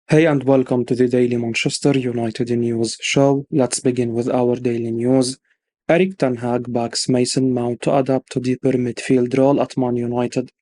Hey and welcome to the Daily Manchester United News show. Let's begin with our daily news. Erik Ten Hag backs Mason Mount to adapt to deeper midfield role at Man United.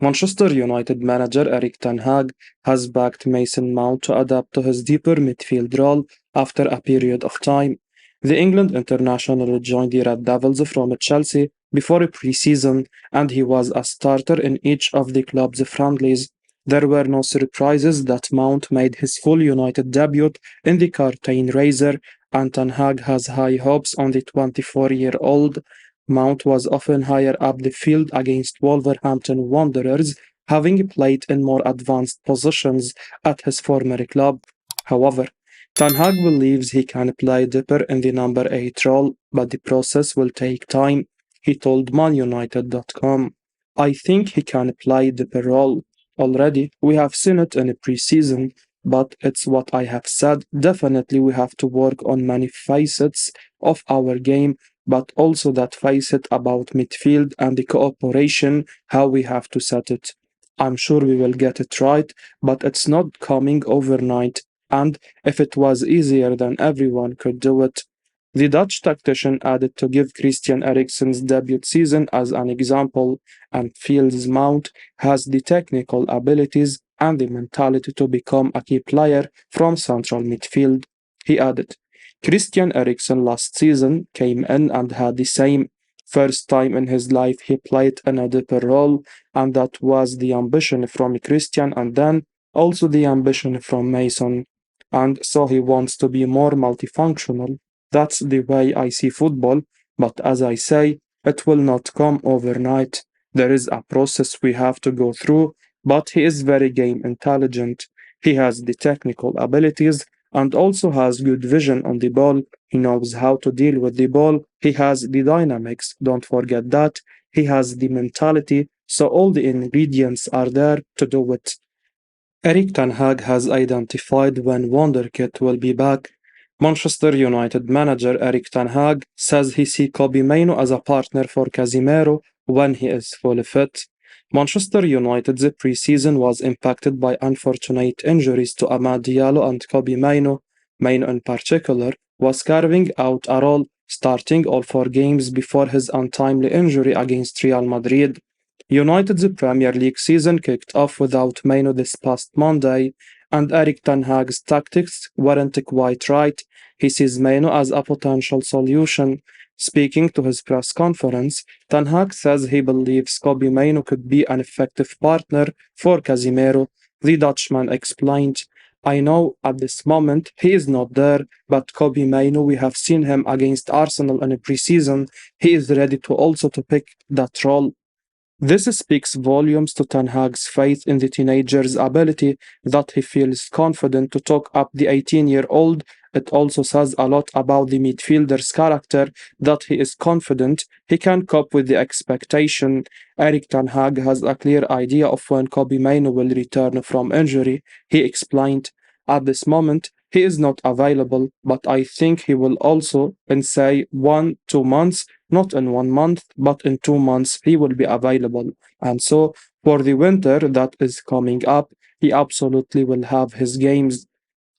Manchester United manager Erik Ten Hag has backed Mason Mount to adapt to his deeper midfield role after a period of time. The England international joined the Red Devils from Chelsea before a pre-season, and he was a starter in each of the club's friendlies. There were no surprises that Mount made his full United debut in the curtain raiser, and Ten Hag has high hopes on the 24-year-old. Mount was often higher up the field against Wolverhampton Wanderers, having played in more advanced positions at his former club. However, Ten Hag believes he can play deeper in the number 8 role, but the process will take time, he told ManUnited.com. I think he can play deeper role. Already, we have seen it in a pre-season, but it's what I have said. Definitely, we have to work on many facets of our game, but also that facet about midfield and the cooperation, how we have to set it. I'm sure we will get it right, but it's not coming overnight. And if it was easier, then everyone could do it. The Dutch tactician added to give Christian Eriksen's debut season as an example, and feels Mount has the technical abilities and the mentality to become a key player from central midfield. He added, Christian Eriksen last season came in and had the same first time in his life he played in a deeper role, and that was the ambition from Christian and then also the ambition from Mason. And so he wants to be more multifunctional. That's the way I see football, but as I say, it will not come overnight. There is a process we have to go through, but he is very game intelligent. He has the technical abilities and also has good vision on the ball. He knows how to deal with the ball. He has the dynamics, don't forget that. He has the mentality, so all the ingredients are there to do it. Erik Ten Hag has identified when wonderkid will be back. Manchester United manager Erik Ten Hag says he sees Kobbie Mainoo as a partner for Casemiro when he is fully fit. Manchester United's pre-season was impacted by unfortunate injuries to Amad Diallo and Kobbie Mainoo. Mainoo in particular was carving out a role, starting all 4 games before his untimely injury against Real Madrid. United's Premier League season kicked off without Mainoo this past Monday, and Erik Ten Hag's tactics weren't quite right. He sees Mainoo as a potential solution. Speaking to his press conference, Ten Hag says he believes Kobbie Mainoo could be an effective partner for Casemiro. The Dutchman explained, I know at this moment he is not there, but Kobbie Mainoo, we have seen him against Arsenal in a pre-season. He is ready to also to pick that role. This speaks volumes to Ten Hag's faith in the teenager's ability, that he feels confident to talk up the 18-year-old. It also says a lot about the midfielder's character, that he is confident he can cope with the expectation. Erik Ten Hag has a clear idea of when Kobbie Mainoo will return from injury. He explained, at this moment, he is not available, but I think he will also, in say 1-2 months, not in 1 month, but in 2 months, he will be available. And so, for the winter that is coming up, he absolutely will have his games.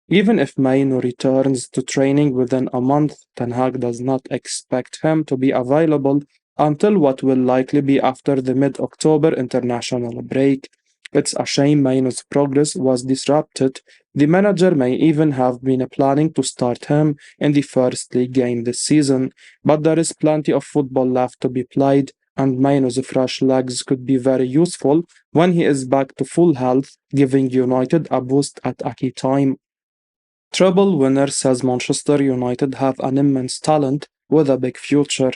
Even if Mainoo returns to training within a month, Ten Hag does not expect him to be available until what will likely be after the mid-October international break. It's a shame Mainoo's progress was disrupted. The manager may even have been planning to start him in the first league game this season, but there is plenty of football left to be played, and Mainoo's fresh legs could be very useful when he is back to full health, giving United a boost at a key time. Treble winner says Manchester United have an immense talent with a big future.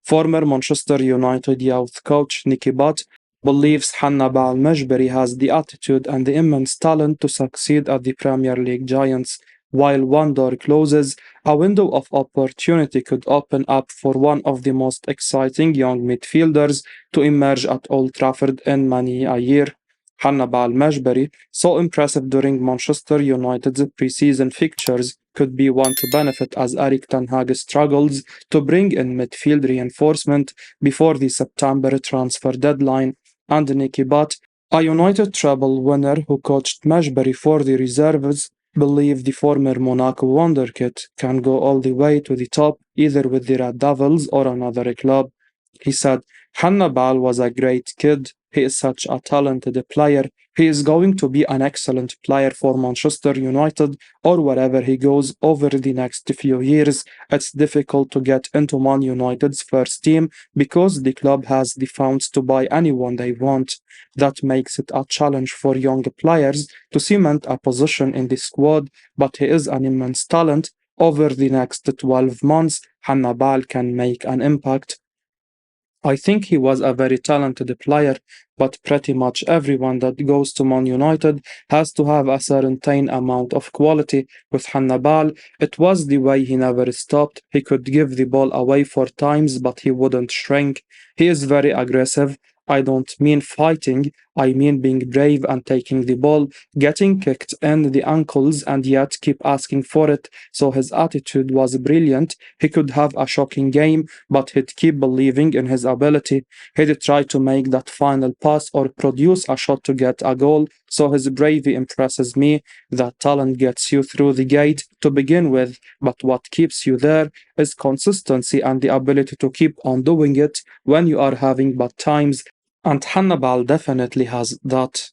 Former Manchester United youth coach Nicky Butt believes Hannibal Mejbri has the attitude and the immense talent to succeed at the Premier League giants. While one door closes, a window of opportunity could open up for one of the most exciting young midfielders to emerge at Old Trafford in many a year. Hannibal Mejbri, so impressive during Manchester United's pre-season fixtures, could be one to benefit as Erik Ten Hag struggles to bring in midfield reinforcement before the September transfer deadline. And Nicky Butt A United Treble winner who coached Mejbri for the reserves believed the former Monaco wonderkid can go all the way to the top either with the Red Devils or another club. He said, Hannibal was a great kid. He is such a talented player. He is going to be an excellent player for Manchester United or wherever he goes over the next few years. It's difficult to get into Man United's first team because the club has the funds to buy anyone they want. That makes it a challenge for young players to cement a position in the squad, but he is an immense talent. Over the next 12 months, Hannibal can make an impact. I think he was a very talented player, but pretty much everyone that goes to Man United has to have a certain amount of quality. With Hannibal, it was the way he never stopped. He could give the ball away for times, but he wouldn't shrink. He is very aggressive. I don't mean fighting, I mean being brave and taking the ball, getting kicked in the ankles and yet keep asking for it. So his attitude was brilliant. He could have a shocking game, but he'd keep believing in his ability. He'd try to make that final pass or produce a shot to get a goal. So his bravery impresses me. That talent gets you through the gate to begin with, but what keeps you there is consistency and the ability to keep on doing it when you are having bad times. And Hannibal definitely has that.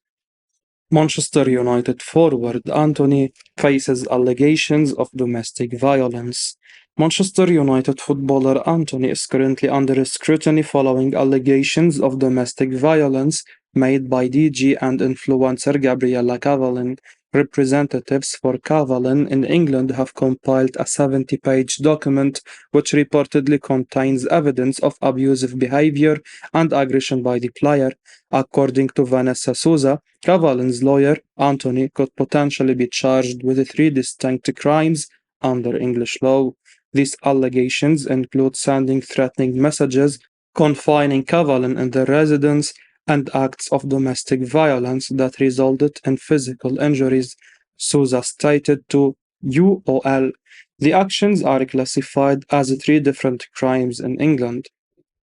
Manchester United forward Anthony faces allegations of domestic violence. Manchester United footballer Anthony is currently under scrutiny following allegations of domestic violence made by DG and influencer Gabriella Cavallin. Representatives for Cavallin in England have compiled a 70-page document which reportedly contains evidence of abusive behavior and aggression by the player. According to Vanessa Souza, Cavallin's lawyer, Anthony, could potentially be charged with three distinct crimes under English law. These allegations include sending threatening messages, confining Cavallin in their residence, and acts of domestic violence that resulted in physical injuries. Souza stated to UOL. The actions are classified as three different crimes in England.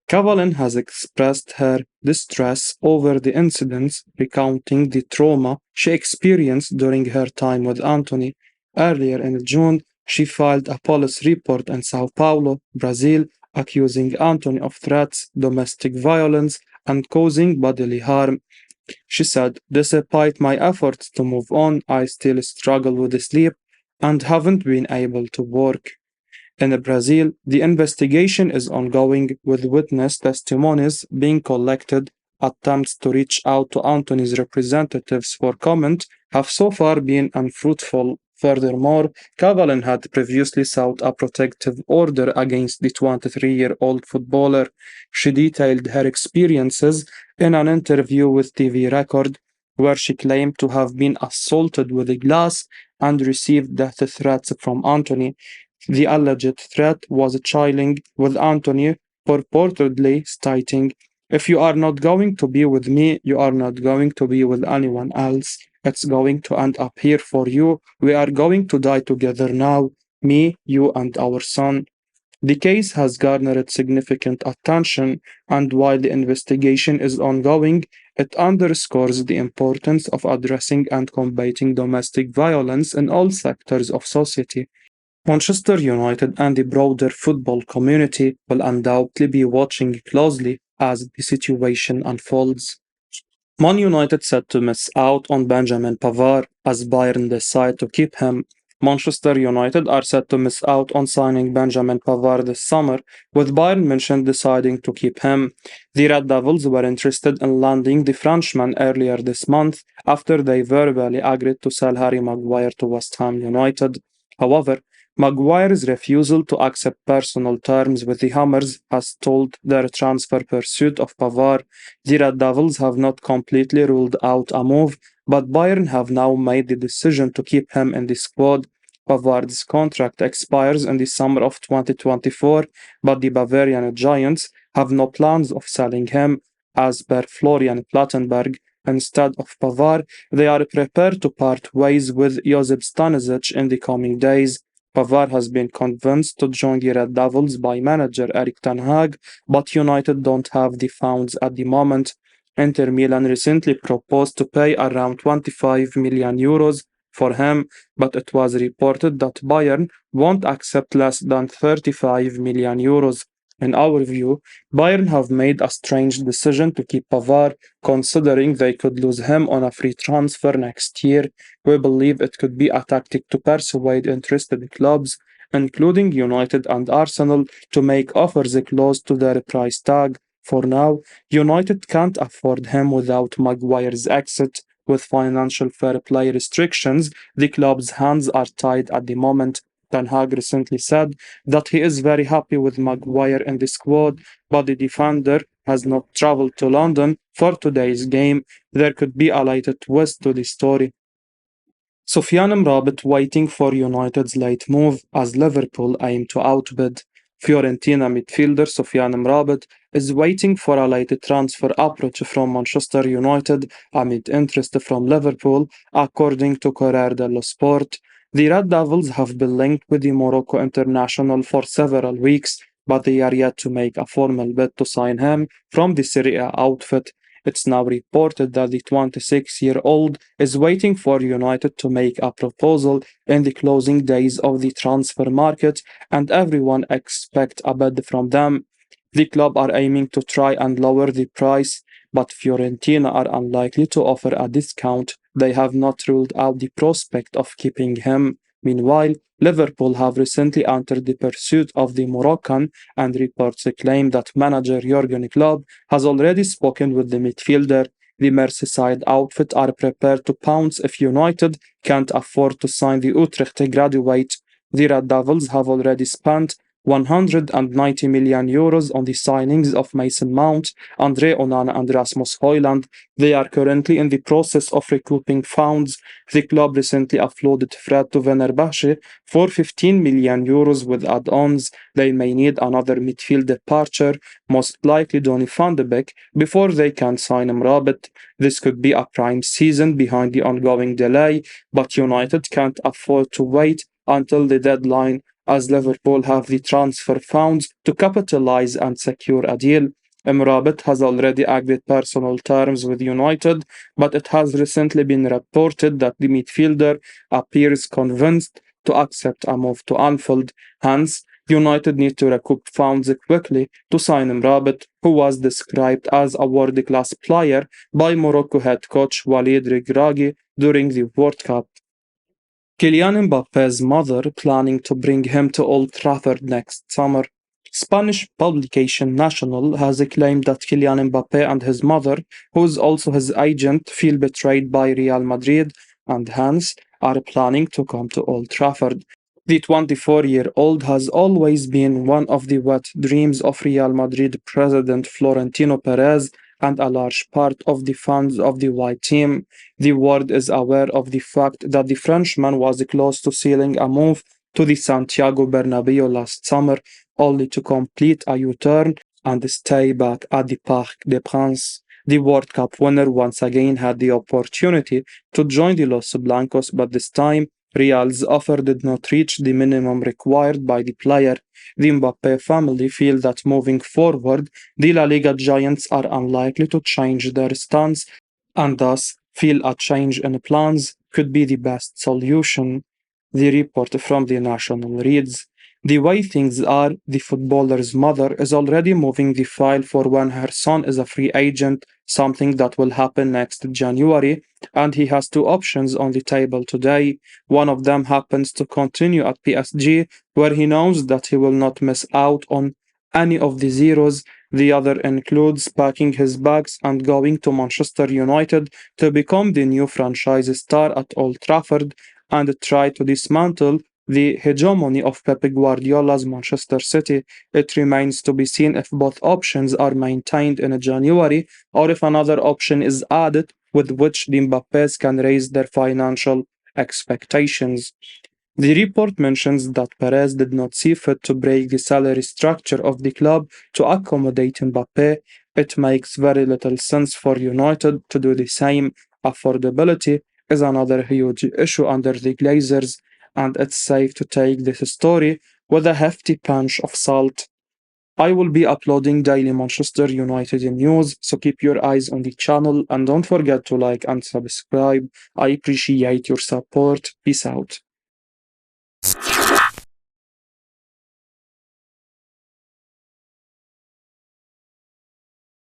Cavallin has expressed her distress over the incidents, recounting the trauma she experienced during her time with Anthony. Earlier in June, she filed a police report in Sao Paulo, Brazil, accusing Anthony of threats, domestic violence, and causing bodily harm. She said, Despite my efforts to move on, I still struggle with sleep and haven't been able to work. In Brazil, the investigation is ongoing with witness testimonies being collected. Attempts to reach out to Anthony's representatives for comment have so far been unfruitful. Furthermore, Cavallin had previously sought a protective order against the 23-year-old footballer. She detailed her experiences in an interview with TV Record, where she claimed to have been assaulted with a glass and received death threats from Anthony. The alleged threat was chilling, with Anthony purportedly stating, If you are not going to be with me, you are not going to be with anyone else. It's going to end up here for you. We are going to die together now, me, you, and our son. The case has garnered significant attention, and while the investigation is ongoing, it underscores the importance of addressing and combating domestic violence in all sectors of society. Manchester United and the broader football community will undoubtedly be watching closely as the situation unfolds. Man United set to miss out on Benjamin Pavard as Bayern decide to keep him. Manchester United are set to miss out on signing Benjamin Pavard this summer, with Bayern München deciding to keep him. The Red Devils were interested in landing the Frenchman earlier this month after they verbally agreed to sell Harry Maguire to West Ham United. However, Maguire's refusal to accept personal terms with the Hammers has stalled their transfer pursuit of Pavard. The Red Devils have not completely ruled out a move, but Bayern have now made the decision to keep him in the squad. Pavard's contract expires in the summer of 2024, but the Bavarian Giants have no plans of selling him. As per Florian Plattenberg, instead of Pavard, they are prepared to part ways with Josip Stanisic in the coming days. Pavard has been convinced to join the Red Devils by manager Erik ten Hag, but United don't have the funds at the moment. Inter Milan recently proposed to pay around 25 million euros for him, but it was reported that Bayern won't accept less than 35 million euros. In our view, Bayern have made a strange decision to keep Pavard, considering they could lose him on a free transfer next year. We believe it could be a tactic to persuade interested clubs, including United and Arsenal, to make offers close to their price tag. For now, United can't afford him without Maguire's exit. With financial fair play restrictions, the club's hands are tied at the moment. Ten Hag recently said that he is very happy with Maguire in the squad, but the defender has not traveled to London for today's game. There could be a light twist to the story. Sofyan Amrabat waiting for United's late move as Liverpool aim to outbid. Fiorentina midfielder Sofyan Amrabat is waiting for a late transfer approach from Manchester United amid interest from Liverpool, according to Corriere dello Sport. The Red Devils have been linked with the Morocco international for several weeks, but they are yet to make a formal bid to sign him from the Serie A outfit. It's now reported that the 26-year-old is waiting for United to make a proposal in the closing days of the transfer market, and everyone expects a bid from them. The club are aiming to try and lower the price, but Fiorentina are unlikely to offer a discount. They have not ruled out the prospect of keeping him. Meanwhile, Liverpool have recently entered the pursuit of the Moroccan, and reports claim that manager Jurgen Klopp has already spoken with the midfielder. The Merseyside outfit are prepared to pounce if United can't afford to sign the Utrecht graduate. The Red Devils have already spent 190 million euros on the signings of Mason Mount, Andre Onana, and Rasmus Højlund. They are currently in the process of recouping funds. The club recently offloaded Fred to Fenerbahce for 15 million euros with add-ons. They may need another midfield departure, most likely Donny van de Beek, before they can sign Amrabat. This could be a prime season behind the ongoing delay, but United can't afford to wait until the deadline, as Liverpool have the transfer funds to capitalize and secure a deal. Amrabat has already agreed personal terms with United, but it has recently been reported that the midfielder appears convinced to accept a move to Anfield. Hence, United need to recoup funds quickly to sign Amrabat, who was described as a world-class player by Morocco head coach Walid Regragui during the World Cup. Kylian Mbappe's mother planning to bring him to Old Trafford next summer. Spanish publication National has claimed that Kylian Mbappe and his mother, who is also his agent, feel betrayed by Real Madrid and hence are planning to come to Old Trafford. The 24-year-old has always been one of the wet dreams of Real Madrid president Florentino Perez and a large part of the fans of the white team. The world is aware of the fact that the Frenchman was close to sealing a move to the Santiago Bernabeu last summer, only to complete a U-turn and stay back at the Parc des Princes. The World Cup winner once again had the opportunity to join the Los Blancos, but this time Real's offer did not reach the minimum required by the player. The Mbappe family feel that moving forward, the La Liga giants are unlikely to change their stance and thus feel a change in plans could be the best solution. The report from the National reads, the way things are, the footballer's mother is already moving the file for when her son is a free agent, something that will happen next January, and he has two options on the table today. One of them happens to continue at PSG, where he knows that he will not miss out on any of the zeros. The other includes packing his bags and going to Manchester United to become the new franchise star at Old Trafford and try to dismantle the hegemony of Pep Guardiola's Manchester City. It remains to be seen if both options are maintained in January or if another option is added with which the Mbappés can raise their financial expectations. The report mentions that Perez did not see fit to break the salary structure of the club to accommodate Mbappe. It makes very little sense for United to do the same. Affordability is another huge issue under the Glazers, and it's safe to take this story with a hefty pinch of salt. I will be uploading daily Manchester United news, so keep your eyes on the channel and don't forget to like and subscribe. I appreciate your support. Peace out.